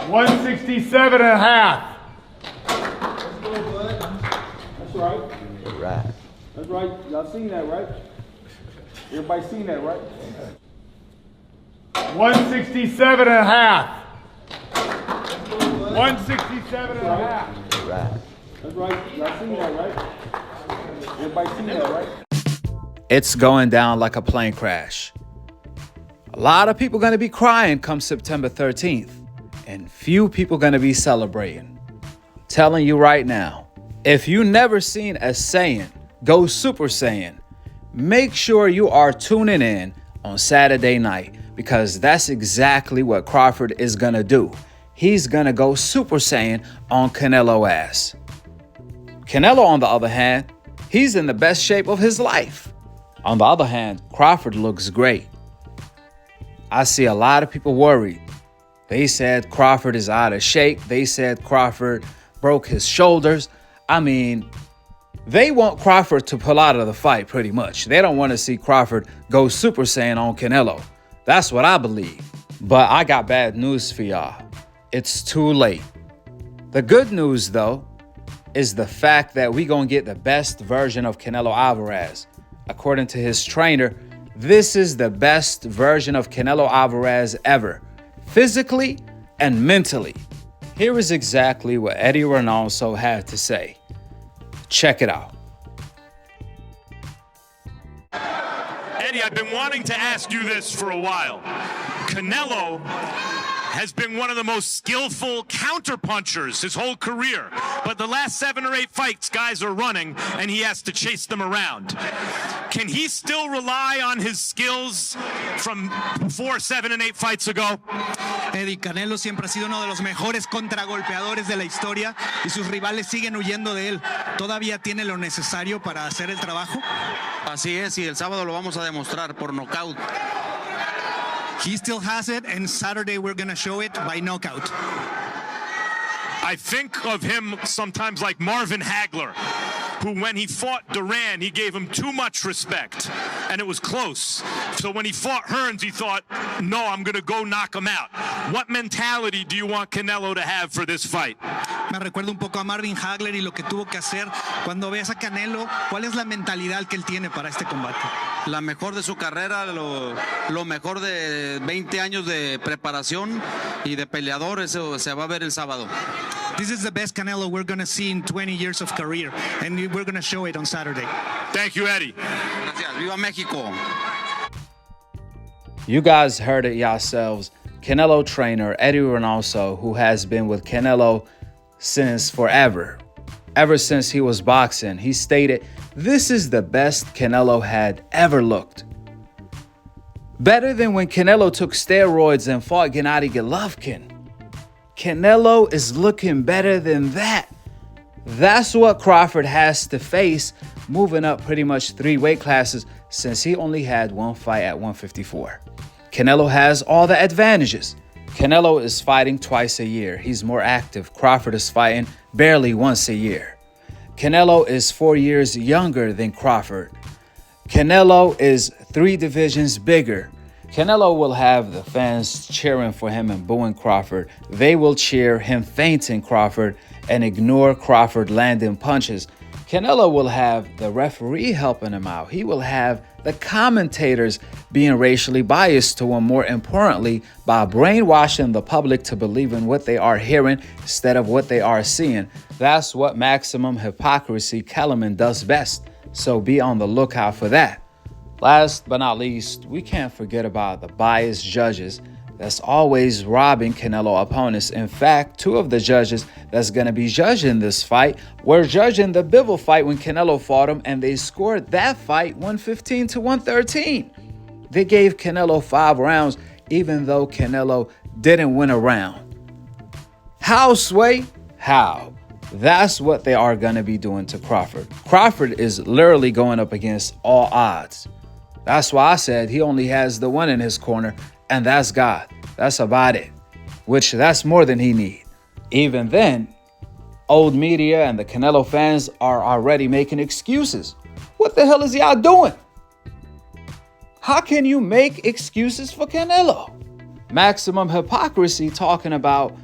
167 and a half. Let's go, bud. That's right. Right. That's right. Y'all seen that, right? Everybody seen that, right? 167 and a half. Let's go, bud. 167 and a half. Right. That's right. Y'all seen that, right? Everybody seen that, right? It's going down like a plane crash. A lot of people going to be crying come September 13th, and few people going to be celebrating. I'm telling you right now, if you never seen a Saiyan go Super Saiyan, make sure you are tuning in on Saturday night, because that's exactly what Crawford is going to do. He's going to go Super Saiyan on Canelo ass. Canelo, on the other hand, he's in the best shape of his life. On the other hand, Crawford looks great. I see a lot of people worried. They said Crawford is out of shape. They said Crawford broke his shoulders. I mean, they want Crawford to pull out of the fight pretty much. They don't want to see Crawford go Super Saiyan on Canelo. That's what I believe. But I got bad news for y'all. It's too late. The good news, though, is the fact that we gonna get the best version of Canelo Alvarez. According to his trainer, this is the best version of Canelo Alvarez ever, physically and mentally. Here is exactly what Eddy Reynoso had to say. Check it out. Eddy, I've been wanting to ask you this for a while. Canelo has been one of the most skillful counterpunchers his whole career. But the last 7 or 8 fights, guys are running, and he has to chase them around. Can he still rely on his skills from before 7 and 8 fights ago? Eddy, Canelo siempre ha sido uno de los mejores contragolpeadores de la historia y sus rivales siguen huyendo de él. ¿Todavía tiene lo necesario para hacer el trabajo? Así es, y el sábado lo vamos a demostrar por nocaut. He still has it, and Saturday we're going to show it by knockout. I think of him sometimes like Marvin Hagler, who when he fought Duran, he gave him too much respect, and it was close. So when he fought Hearns, he thought, no, I'm going to go knock him out. What mentality do you want Canelo to have for this fight? Me recuerda un poco a Marvin Hagler y lo que tuvo que hacer. Cuando ves a Canelo, ¿cuál es la mentalidad que él tiene para este combate? La mejor de su carrera, lo mejor de 20 años de preparación y de peleador, eso se va a ver el sábado. This is the best Canelo we're going to see in 20 years of career, and we're going to show it on Saturday. Thank you, Eddy. Gracias. Viva México. You guys heard it yourselves. Canelo trainer Eddy Reynoso, who has been with Canelo since forever, ever since he was boxing, he stated, this is the best Canelo had ever looked. Better than when Canelo took steroids and fought Gennady Golovkin. Canelo is looking better than that. That's what Crawford has to face, moving up pretty much 3 weight classes since he only had 1 fight at 154. Canelo has all the advantages. Canelo is fighting twice a year. He's more active. Crawford is fighting barely once a year. Canelo is 4 years younger than Crawford. Canelo is 3 divisions bigger. Canelo will have the fans cheering for him and booing Crawford. They will cheer him fainting Crawford and ignore Crawford landing punches. Canelo will have the referee helping him out. He will have the commentators being racially biased to him, more importantly, by brainwashing the public to believe in what they are hearing instead of what they are seeing. That's what maximum hypocrisy Kellerman does best. So be on the lookout for that. Last but not least, we can't forget about the biased judges that's always robbing Canelo opponents. In fact, 2 of the judges that's going to be judging this fight were judging the Bivol fight when Canelo fought him, and they scored that fight 115 to 113. They gave Canelo 5 rounds, even though Canelo didn't win a round. How, Sway? How? That's what they are going to be doing to Crawford. Crawford is literally going up against all odds. That's why I said he only has the one in his corner, and that's God. That's about it, which that's more than he needs. Even then, old media and the Canelo fans are already making excuses. What the hell is y'all doing? How can you make excuses for Canelo? Maximum hypocrisy talking about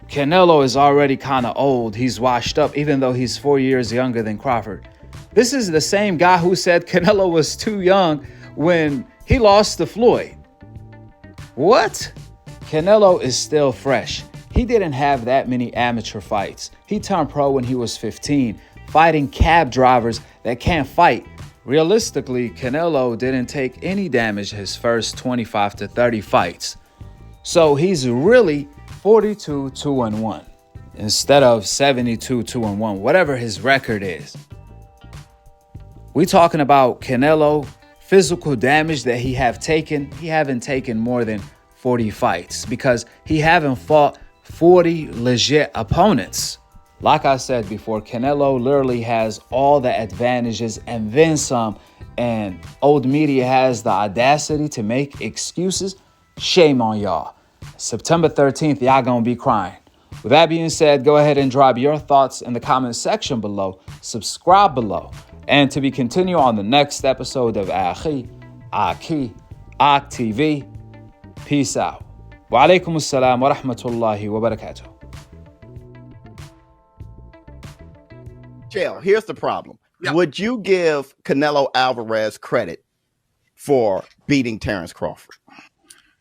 Canelo is already kind of old. He's washed up, even though he's 4 years younger than Crawford. This is the same guy who said Canelo was too young when he lost to Floyd. What? Canelo is still fresh. He didn't have that many amateur fights. He turned pro when he was 15, fighting cab drivers that can't fight. Realistically, Canelo didn't take any damage his first 25 to 30 fights. So he's really 42-2-1 instead of 72-2-1, whatever his record is. We talking about Canelo, physical damage that he haven't taken more than 40 fights because he haven't fought 40 legit opponents. Like I said before, Canelo literally has all the advantages and then some, and old media has the audacity to make excuses. Shame on y'all. September 13th, y'all gonna be crying. With that being said, go ahead and drop your thoughts in the comment section below. Subscribe below. And to be continued on the next episode of Akhi, Akhi TV. Peace out. Wa alaikum assalam wa rahmatullahi wa barakatuh. Jail, here's the problem. Yeah. Would you give Canelo Alvarez credit for beating Terence Crawford?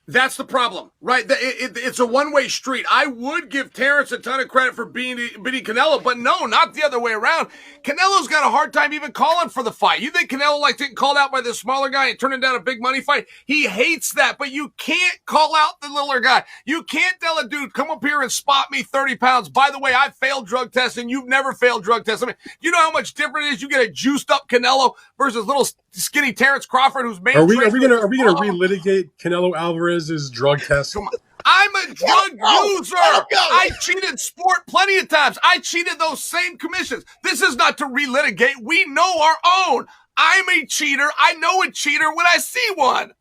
That's the problem, right? It's a one-way street. I would give Terence a ton of credit for beating Canelo, but no, not the other way around. Canelo's got a hard time even calling for the fight. You think Canelo getting called out by the smaller guy and turning down a big money fight? He hates that, but you can't call out the littler guy. You can't tell a dude, come up here and spot me 30 pounds. By the way, I failed drug testing. You've never failed drug tests. I mean, you know how much different it is? You get a juiced up Canelo versus little skinny Terence Crawford, who's made. Are we gonna relitigate Canelo Alvarez's drug test? Come on. I'm a drug user. I cheated sport plenty of times. I cheated those same commissions. This is not to relitigate. We know our own. I'm a cheater. I know a cheater when I see one.